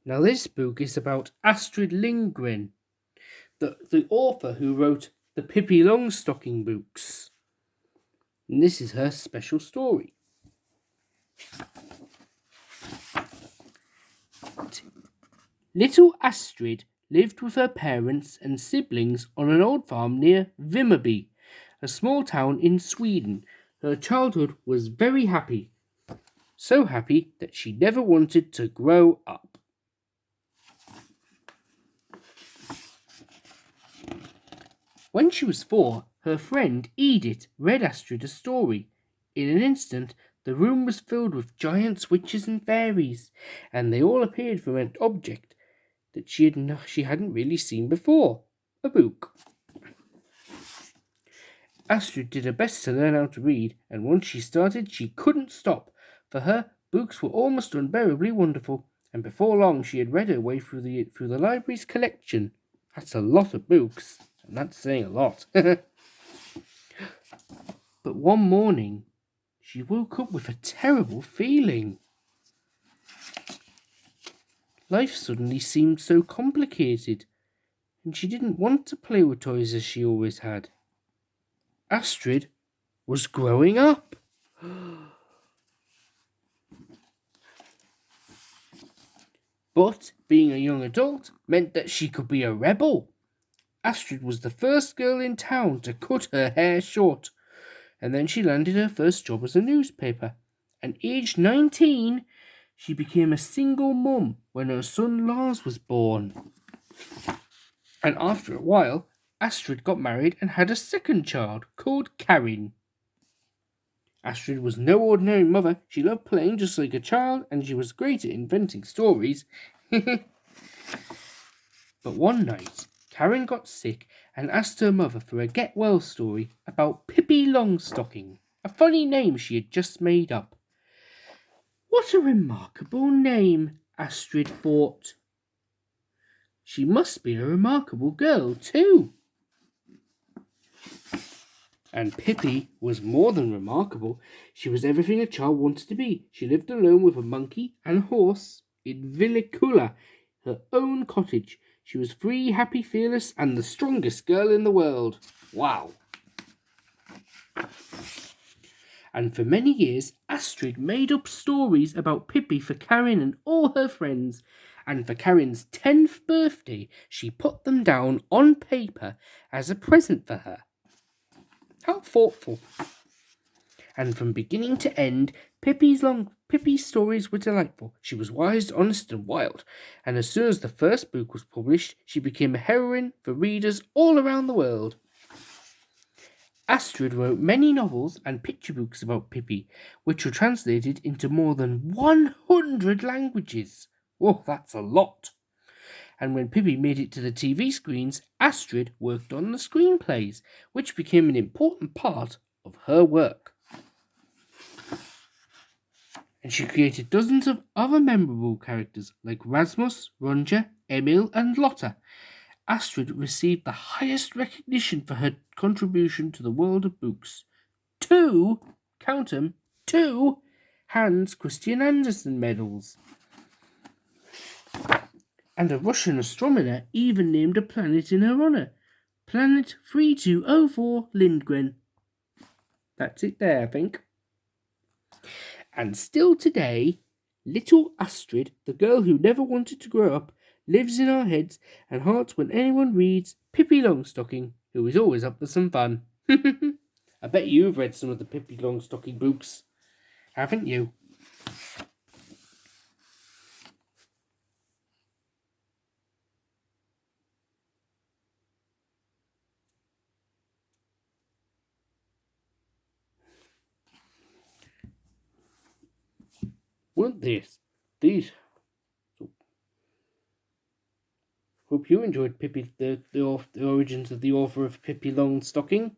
Now this book is about Astrid Lindgren, the author who wrote the Pippi Longstocking books. And this is her special story. Little Astrid lived with her parents and siblings on an old farm near Vimmerby, a small town in Sweden. Her childhood was very happy, so happy that she never wanted to grow up. When she was 4, her friend Edith read Astrid a story. In an instant, the room was filled with giants, witches, and fairies, and they all appeared from an object that she hadn't really seen before, a book. Astrid did her best to learn how to read, and once she started, she couldn't stop. For her, books were almost unbearably wonderful, and before long she had read her way through the library's collection. That's a lot of books, and that's saying a lot. But one morning, she woke up with a terrible feeling. Life suddenly seemed so complicated, and she didn't want to play with toys as she always had. Astrid was growing up. But being a young adult meant that she could be a rebel. Astrid was the first girl in town to cut her hair short, and then she landed her first job as a newspaper. And aged 19, she became a single mum when her son Lars was born. And after a while, Astrid got married and had a second child called Karin. Astrid was no ordinary mother. She loved playing just like a child, and she was great at inventing stories. But one night, Karin got sick and asked her mother for a get-well story about Pippi Longstocking, a funny name she had just made up. What a remarkable name, Astrid thought. She must be a remarkable girl, too. And Pippi was more than remarkable. She was everything a child wanted to be. She lived alone with a monkey and a horse in Villikula, her own cottage. She was free, happy, fearless, and the strongest girl in the world. Wow. And for many years, Astrid made up stories about Pippi for Karin and all her friends. And for Karin's 10th birthday, she put them down on paper as a present for her. How thoughtful. And from beginning to end, Pippi's stories were delightful. She was wise, honest, and wild. And as soon as the first book was published, she became a heroine for readers all around the world. Astrid wrote many novels and picture books about Pippi, which were translated into more than 100 languages. Whoa, that's a lot. And when Pippi made it to the TV screens, Astrid worked on the screenplays, which became an important part of her work. And she created dozens of other memorable characters like Rasmus, Roger, Emil, and Lotta. Astrid received the highest recognition for her contribution to the world of books. 2, count 'em, 2 Hans Christian Andersen medals. And a Russian astronomer even named a planet in her honour. Planet 3204 Lindgren. That's it there, I think. And still today, little Astrid, the girl who never wanted to grow up, lives in our heads and hearts when anyone reads Pippi Longstocking, who is always up for some fun. I bet you've read some of the Pippi Longstocking books, haven't you? Weren't these? Hope you enjoyed Pippi, the origins of the author of Pippi Longstocking.